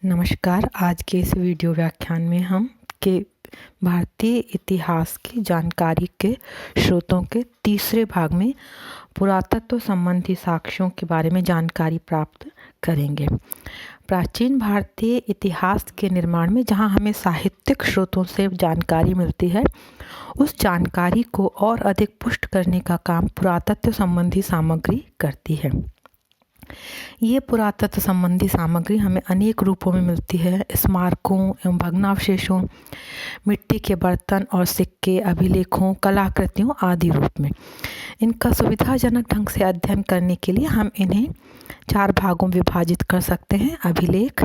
नमस्कार। आज के इस वीडियो व्याख्यान में हम के भारतीय इतिहास की जानकारी के स्रोतों के तीसरे भाग में पुरातत्व संबंधी साक्ष्यों के बारे में जानकारी प्राप्त करेंगे। प्राचीन भारतीय इतिहास के निर्माण में जहां हमें साहित्यिक स्रोतों से जानकारी मिलती है, उस जानकारी को और अधिक पुष्ट करने का काम पुरातत्व संबंधी सामग्री करती है। ये पुरातत्व संबंधी सामग्री हमें अनेक रूपों में मिलती है। स्मारकों एवं भग्नावशेषों, मिट्टी के बर्तन और सिक्के, अभिलेखों, कलाकृतियों आदि रूप में। इनका सुविधाजनक ढंग से अध्ययन करने के लिए हम इन्हें 4 भागों में विभाजित कर सकते हैं: अभिलेख,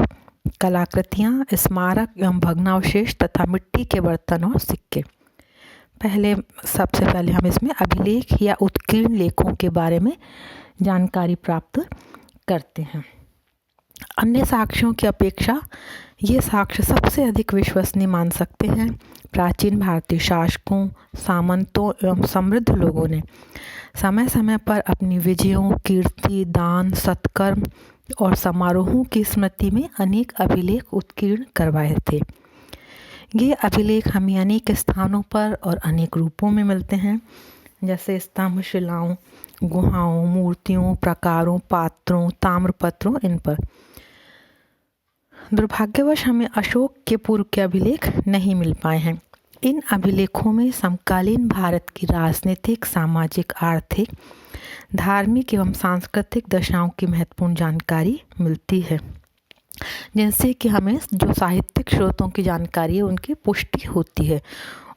कलाकृतियाँ, स्मारक एवं भग्नावशेष तथा मिट्टी के बर्तन और सिक्के। सबसे पहले हम इसमें अभिलेख या उत्कीर्ण लेखों के बारे में जानकारी प्राप्त करते हैं। अन्य साक्ष्यों की अपेक्षा ये साक्ष्य सबसे अधिक विश्वसनीय मान सकते हैं। प्राचीन भारतीय शासकों, सामंतों एवं समृद्ध लोगों ने समय समय पर अपनी विजयों, कीर्ति, दान, सत्कर्म और समारोहों की स्मृति में अनेक अभिलेख उत्कीर्ण करवाए थे। ये अभिलेख हमें अनेक स्थानों पर और अनेक रूपों में मिलते हैं, जैसे स्तंभ, शिलाओं, गुहाओं, मूर्तियों, प्रकारों, पात्रों, ताम्रपत्रों। इन पर दुर्भाग्यवश हमें अशोक के पूर्व के अभिलेख नहीं मिल पाए हैं। इन अभिलेखों में समकालीन भारत की राजनीतिक, सामाजिक, आर्थिक, धार्मिक एवं सांस्कृतिक दशाओं की महत्वपूर्ण जानकारी मिलती है, जिनसे कि हमें जो साहित्यिक स्रोतों की जानकारी है उनकी पुष्टि होती है।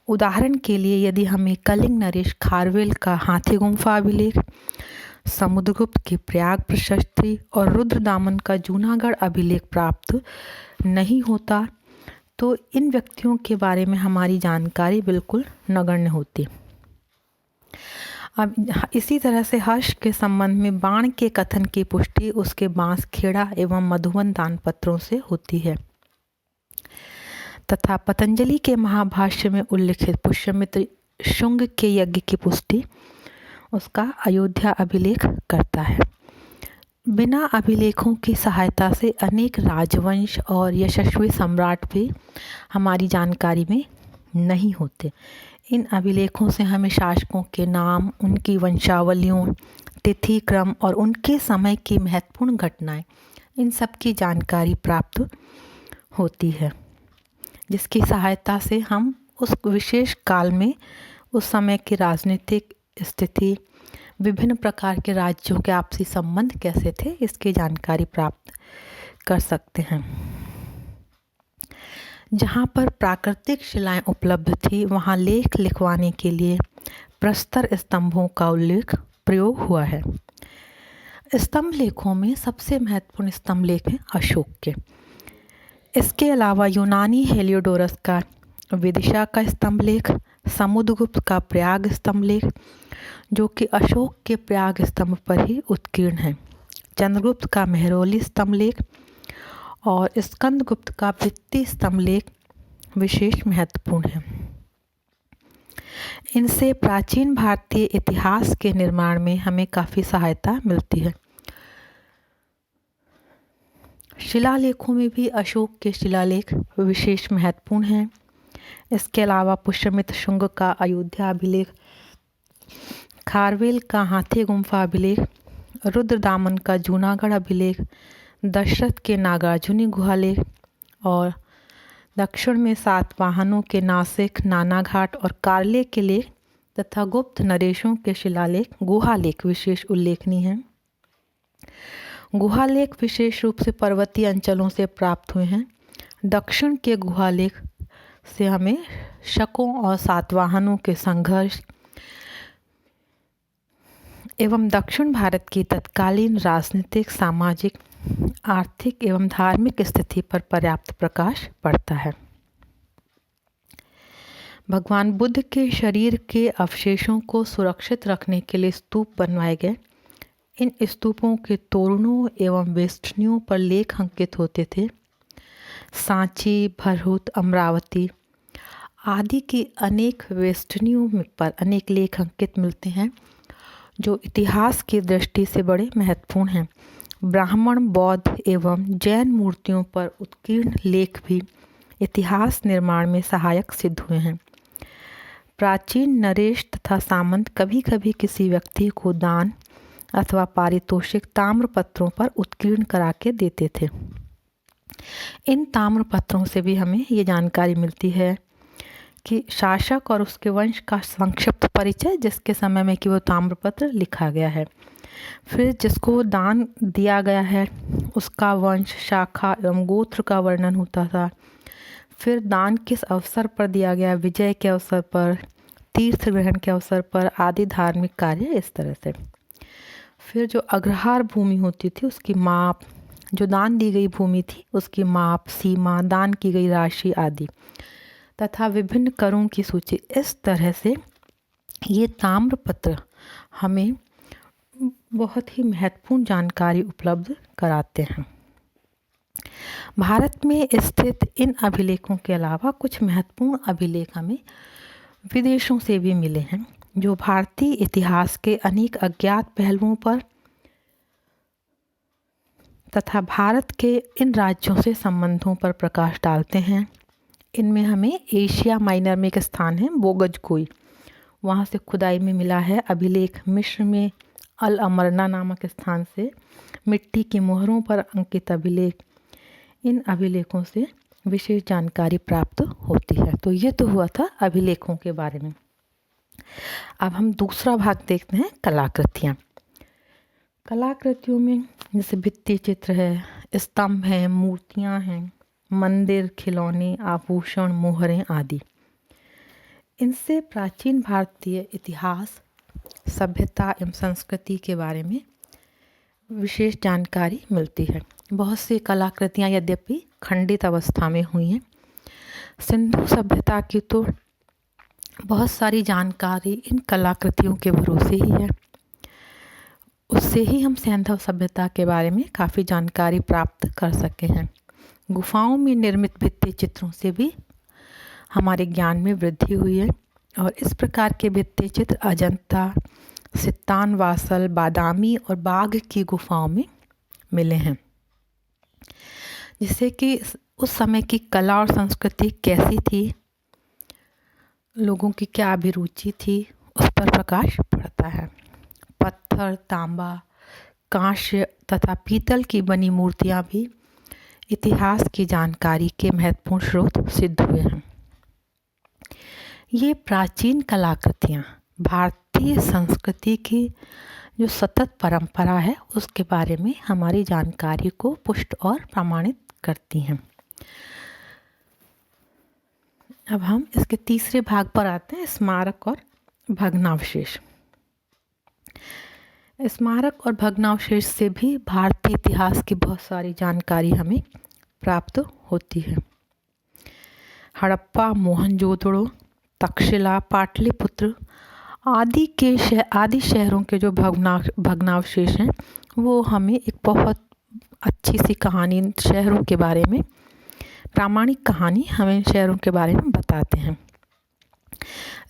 उदाहरण के लिए यदि हमें कलिंग नरेश खारवेल का हाथी गुम्फा अभिलेख, समुद्रगुप्त की प्रयाग प्रशस्ति और रुद्रदामन का जूनागढ़ अभिलेख प्राप्त नहीं होता, तो इन व्यक्तियों के बारे में हमारी जानकारी बिल्कुल नगण्य होती। अब इसी तरह से हर्ष के संबंध में बाण के कथन की पुष्टि उसके बांसखेड़ा एवं मधुबन दानपत्रों से होती है, तथा पतंजलि के महाभाष्य में उल्लिखित पुष्यमित्र शुंग के यज्ञ की पुष्टि उसका अयोध्या अभिलेख करता है। बिना अभिलेखों की सहायता से अनेक राजवंश और यशस्वी सम्राट भी हमारी जानकारी में नहीं होते। इन अभिलेखों से हमें शासकों के नाम, उनकी वंशावलियों, तिथि क्रम और उनके समय की महत्वपूर्ण घटनाएं, इन सब की जानकारी प्राप्त होती है, जिसकी सहायता से हम उस विशेष काल में उस समय की राजनीतिक स्थिति, विभिन्न प्रकार के राज्यों के आपसी संबंध कैसे थे, इसकी जानकारी प्राप्त कर सकते हैं। जहाँ पर प्राकृतिक शिलाएं उपलब्ध थी, वहाँ लेख लिखवाने के लिए प्रस्तर स्तंभों का प्रयोग हुआ है। स्तंभ लेखों में सबसे महत्वपूर्ण स्तंभ लेख हैं अशोक के। इसके अलावा यूनानी हेलियोडोरस का विदिशा का स्तंभ लेख, समुद्रगुप्त का प्रयाग स्तंभ लेख, जो कि अशोक के प्रयाग स्तंभ पर ही उत्कीर्ण है, चंद्रगुप्त का मेहरौली स्तंभ लेख और स्कंदगुप्त का भित्ति स्तंभ लेख विशेष महत्वपूर्ण है। इनसे प्राचीन भारतीय इतिहास के निर्माण में हमें काफ़ी सहायता मिलती है। शिलालेखों में भी अशोक के शिलालेख विशेष महत्वपूर्ण हैं। इसके अलावा पुष्यमित्र शुंग का अयोध्या अभिलेख, खारवेल का हाथी गुम्फा अभिलेख, रुद्रदामन का जूनागढ़ अभिलेख, दशरथ के नागार्जुनी गुहालेख और दक्षिण में सातवाहनों के नासिक, नानाघाट और कार्ले के लेख तथा गुप्त नरेशों के शिलालेख, गुहालेख विशेष उल्लेखनीय हैं। गुहालेख विशेष रूप से पर्वतीय अंचलों से प्राप्त हुए हैं। दक्षिण के गुहालेख से हमें शकों और सातवाहनों के संघर्ष एवं दक्षिण भारत की तत्कालीन राजनीतिक, सामाजिक, आर्थिक एवं धार्मिक स्थिति पर पर्याप्त प्रकाश पड़ता है। भगवान बुद्ध के शरीर के अवशेषों को सुरक्षित रखने के लिए स्तूप बनवाए गए। इन स्तूपों के तोरणों एवं वेष्टनियों पर लेख अंकित होते थे। सांची, भरहुत, अमरावती आदि की अनेक वेष्टनियों पर अनेक लेख अंकित मिलते हैं, जो इतिहास की दृष्टि से बड़े महत्वपूर्ण हैं। ब्राह्मण, बौद्ध एवं जैन मूर्तियों पर उत्कीर्ण लेख भी इतिहास निर्माण में सहायक सिद्ध हुए हैं। प्राचीन नरेश तथा सामंत कभी कभी किसी व्यक्ति को दान अथवा पारितोषिक ताम्रपत्रों पर उत्कीर्ण करा के देते थे। इन ताम्रपत्रों से भी हमें ये जानकारी मिलती है कि शासक और उसके वंश का संक्षिप्त परिचय, जिसके समय में कि वो ताम्रपत्र लिखा गया है। फिर जिसको दान दिया गया है उसका वंश, शाखा एवं गोत्र का वर्णन होता था। फिर दान किस अवसर पर दिया गया, विजय के अवसर पर, तीर्थ ग्रहण के अवसर पर आदि धार्मिक कार्य, इस तरह से। फिर जो अग्रहार भूमि होती थी उसकी माप, जो दान दी गई भूमि थी उसकी माप, सीमा, दान की गई राशि आदि तथा विभिन्न करों की सूची, इस तरह से ये ताम्रपत्र हमें बहुत ही महत्वपूर्ण जानकारी उपलब्ध कराते हैं। भारत में स्थित इन अभिलेखों के अलावा कुछ महत्वपूर्ण अभिलेख हमें विदेशों से भी मिले हैं, जो भारतीय इतिहास के अनेक अज्ञात पहलुओं पर तथा भारत के इन राज्यों से संबंधों पर प्रकाश डालते हैं। इनमें हमें एशिया माइनर में एक स्थान है बोगजकोई, वहाँ से खुदाई में मिला है अभिलेख। मिस्र में अल अमरना नामक स्थान से मिट्टी की मोहरों पर अंकित अभिलेख। इन अभिलेखों से विशेष जानकारी प्राप्त होती है। तो ये तो हुआ था अभिलेखों के बारे में। अब हम दूसरा भाग देखते हैं, कलाकृतियाँ। कलाकृतियों में जैसे भित्ति चित्र है, स्तंभ हैं, मूर्तियाँ हैं, मंदिर, खिलौने, आभूषण, मोहरें आदि। इनसे प्राचीन भारतीय इतिहास, सभ्यता एवं संस्कृति के बारे में विशेष जानकारी मिलती है। बहुत सी कलाकृतियाँ यद्यपि खंडित अवस्था में हुई हैं। सिंधु सभ्यता की तो बहुत सारी जानकारी इन कलाकृतियों के भरोसे ही है। उससे ही हम सैंधव सभ्यता के बारे में काफ़ी जानकारी प्राप्त कर सके हैं। गुफाओं में निर्मित भित्ति चित्रों से भी हमारे ज्ञान में वृद्धि हुई है और इस प्रकार के भित्ति चित्र अजंता, सित्तान वासल, बादामी और बाघ की गुफाओं में मिले हैं। जिससे कि उस समय की कला और संस्कृति कैसी थी, लोगों की क्या अभिरुचि थी, उस पर प्रकाश पड़ता है। पत्थर, तांबा, कांस्य तथा पीतल की बनी मूर्तियाँ भी इतिहास की जानकारी के महत्वपूर्ण स्रोत सिद्ध हुए हैं। ये प्राचीन कलाकृतियाँ भारतीय संस्कृति की जो सतत परंपरा है उसके बारे में हमारी जानकारी को पुष्ट और प्रमाणित करती हैं। अब हम इसके तीसरे भाग पर आते हैं, स्मारक और भग्नावशेष। स्मारक और भग्नावशेष से भी भारतीय इतिहास की बहुत सारी जानकारी हमें प्राप्त होती है। हड़प्पा, मोहनजोदड़ो, तक्षशिला, पाटलिपुत्र आदि शहरों के जो भग्नावशेष हैं वो हमें एक बहुत अच्छी सी कहानी शहरों के बारे में, प्रामाणिक कहानी हमें शहरों के बारे में बताते हैं।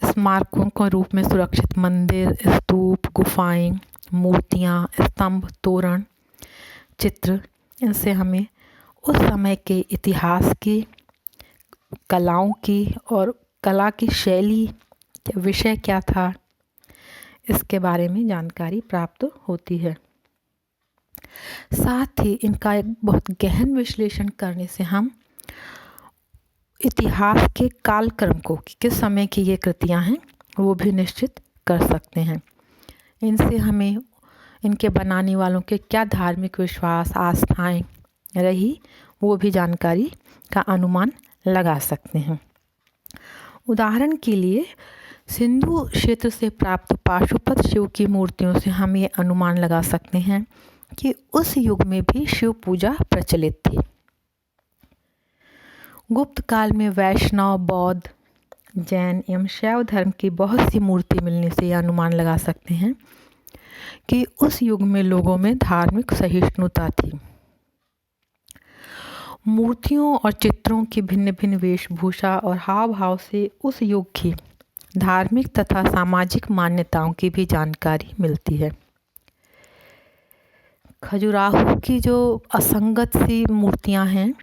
स्मारकों के रूप में सुरक्षित मंदिर, स्तूप, गुफाएं, मूर्तियाँ, स्तंभ, तोरण, चित्र, इनसे हमें उस समय के इतिहास की, कलाओं की और कला की शैली, विषय क्या था, इसके बारे में जानकारी प्राप्त होती है। साथ ही इनका एक बहुत गहन विश्लेषण करने से हम इतिहास के कालक्रम को, कि किस समय की ये कृतियाँ हैं, वो भी निश्चित कर सकते हैं। इनसे हमें इनके बनाने वालों के क्या धार्मिक विश्वास, आस्थाएं रही, वो भी जानकारी का अनुमान लगा सकते हैं। उदाहरण के लिए सिंधु क्षेत्र से प्राप्त पाशुपत शिव की मूर्तियों से हम ये अनुमान लगा सकते हैं कि उस युग में भी शिव पूजा प्रचलित थी। गुप्त काल में वैष्णव, बौद्ध, जैन एवं शैव धर्म की बहुत सी मूर्ति मिलने से यह अनुमान लगा सकते हैं कि उस युग में लोगों में धार्मिक सहिष्णुता थी। मूर्तियों और चित्रों की भिन्न भिन्न वेशभूषा और हाव भाव से उस युग की धार्मिक तथा सामाजिक मान्यताओं की भी जानकारी मिलती है। खजुराहो की जो असंगत सी मूर्तियां हैं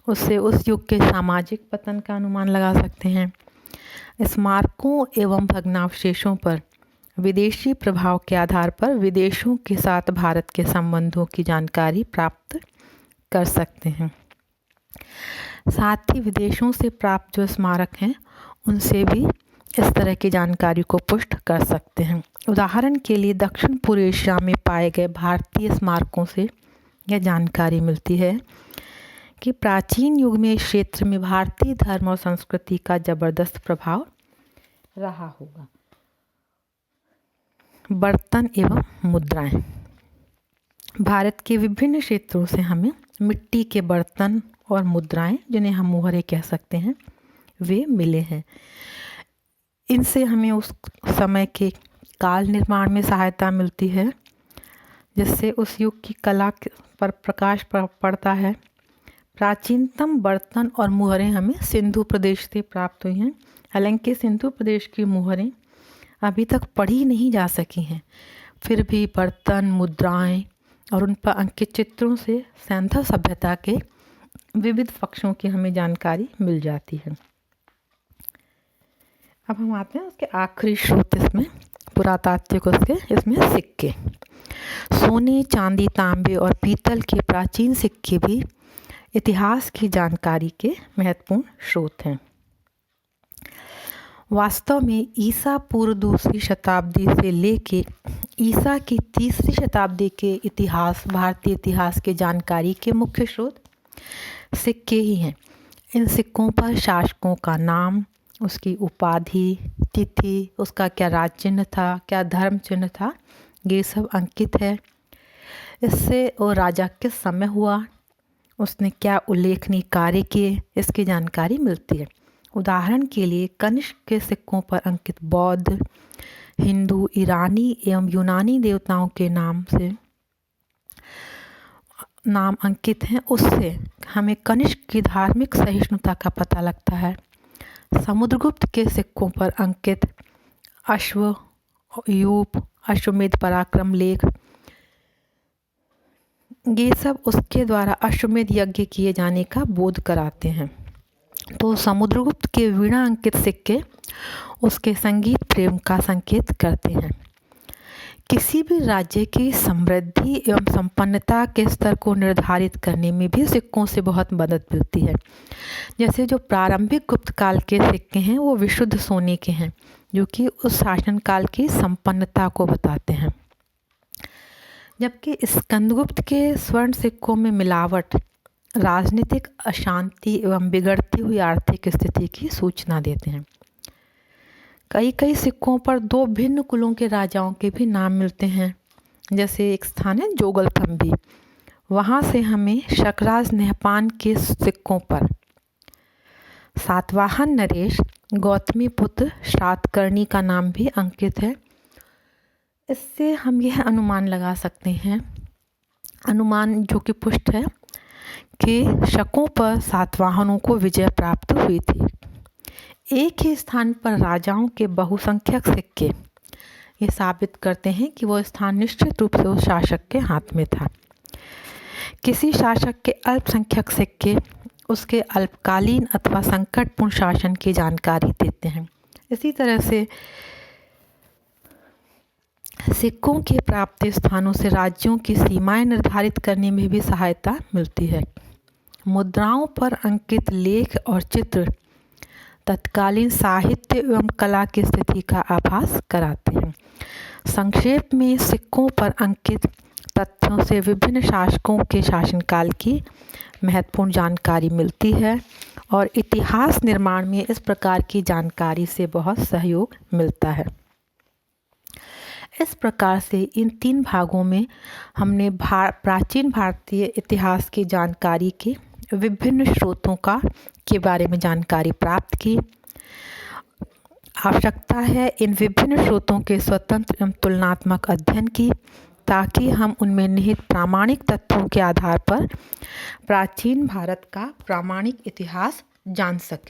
उससे उस युग के सामाजिक पतन का अनुमान लगा सकते हैं। स्मारकों एवं भग्नावशेषों पर विदेशी प्रभाव के आधार पर विदेशों के साथ भारत के संबंधों की जानकारी प्राप्त कर सकते हैं। साथ ही विदेशों से प्राप्त जो स्मारक हैं उनसे भी इस तरह की जानकारी को पुष्ट कर सकते हैं। उदाहरण के लिए दक्षिण पूर्व एशिया में पाए गए भारतीय स्मारकों से यह जानकारी मिलती है कि प्राचीन युग में इस क्षेत्र में भारतीय धर्म और संस्कृति का जबरदस्त प्रभाव रहा होगा। बर्तन एवं मुद्राएं। भारत के विभिन्न क्षेत्रों से हमें मिट्टी के बर्तन और मुद्राएं, जिन्हें हम मुहरे कह सकते हैं, वे मिले हैं। इनसे हमें उस समय के काल निर्माण में सहायता मिलती है, जिससे उस युग की कला पर प्रकाश पड़ता है। प्राचीनतम बर्तन और मुहरें हमें सिंधु प्रदेश से प्राप्त हुई हैं। हालांकि सिंधु प्रदेश की मुहरें अभी तक पढ़ी नहीं जा सकी हैं, फिर भी बर्तन, मुद्राएं और उन पर अंकित चित्रों से सिंधु सभ्यता के विविध पक्षों की हमें जानकारी मिल जाती है। अब हम आते हैं उसके आखिरी स्रोत इसमें पुरातात्विक इसमें सिक्के। सोने, चांदी, तांबे और पीतल के प्राचीन सिक्के भी इतिहास की जानकारी के महत्वपूर्ण स्रोत हैं। वास्तव में ईसा पूर्व 2री शताब्दी से लेके ईसा की 3री शताब्दी के इतिहास, भारतीय इतिहास के जानकारी के मुख्य स्रोत सिक्के ही हैं। इन सिक्कों पर शासकों का नाम, उसकी उपाधि, तिथि, उसका क्या राज चिन्ह था, क्या धर्म चिन्ह था, ये सब अंकित है। इससे वो राजा किस समय हुआ, उसने क्या उल्लेखनीय कार्य किए, इसकी जानकारी मिलती है। उदाहरण के लिए कनिष्क के सिक्कों पर अंकित बौद्ध, हिंदू, ईरानी एवं यूनानी देवताओं के नाम अंकित हैं। उससे हमें कनिष्क की धार्मिक सहिष्णुता का पता लगता है। समुद्रगुप्त के सिक्कों पर अंकित अश्व, यूप, अश्वमेध पराक्रम लेख, ये सब उसके द्वारा अश्वमेध यज्ञ किए जाने का बोध कराते हैं। तो समुद्रगुप्त के वीणा अंकित सिक्के उसके संगीत प्रेम का संकेत करते हैं। किसी भी राज्य की समृद्धि एवं संपन्नता के स्तर को निर्धारित करने में भी सिक्कों से बहुत मदद मिलती है। जैसे जो प्रारंभिक गुप्त काल के सिक्के हैं वो विशुद्ध सोने के हैं, जो कि उस शासनकाल की संपन्नता को बताते हैं। जबकि स्कंदगुप्त के स्वर्ण सिक्कों में मिलावट राजनीतिक अशांति एवं बिगड़ती हुई आर्थिक स्थिति की सूचना देते हैं। कई सिक्कों पर 2 भिन्न कुलों के राजाओं के भी नाम मिलते हैं। जैसे एक स्थान है जोगलथम्बी, वहाँ से हमें शकराज नेहपान के सिक्कों पर सातवाहन नरेश, गौतमी पुत्र शातकर्णी का नाम भी अंकित है। इससे हम यह अनुमान लगा सकते हैं, अनुमान जो कि पुष्ट है, कि शकों पर सातवाहनों को विजय प्राप्त हुई थी। एक ही स्थान पर राजाओं के बहुसंख्यक सिक्के ये साबित करते हैं कि वो स्थान निश्चित रूप से उस शासक के हाथ में था। किसी शासक के अल्पसंख्यक सिक्के उसके अल्पकालीन अथवा संकटपूर्ण शासन की जानकारी देते हैं। इसी तरह से सिक्कों के प्राप्त स्थानों से राज्यों की सीमाएं निर्धारित करने में भी सहायता मिलती है। मुद्राओं पर अंकित लेख और चित्र तत्कालीन साहित्य एवं कला की स्थिति का आभास कराते हैं। संक्षेप में सिक्कों पर अंकित तथ्यों से विभिन्न शासकों के शासनकाल की महत्वपूर्ण जानकारी मिलती है और इतिहास निर्माण में इस प्रकार की जानकारी से बहुत सहयोग मिलता है। इस प्रकार से इन 3 भागों में हमने प्राचीन भारतीय इतिहास की जानकारी के विभिन्न स्रोतों के बारे में जानकारी प्राप्त की। आवश्यकता है इन विभिन्न स्रोतों के स्वतंत्र एवं तुलनात्मक अध्ययन की, ताकि हम उनमें निहित प्रामाणिक तथ्यों के आधार पर प्राचीन भारत का प्रामाणिक इतिहास जान सकें।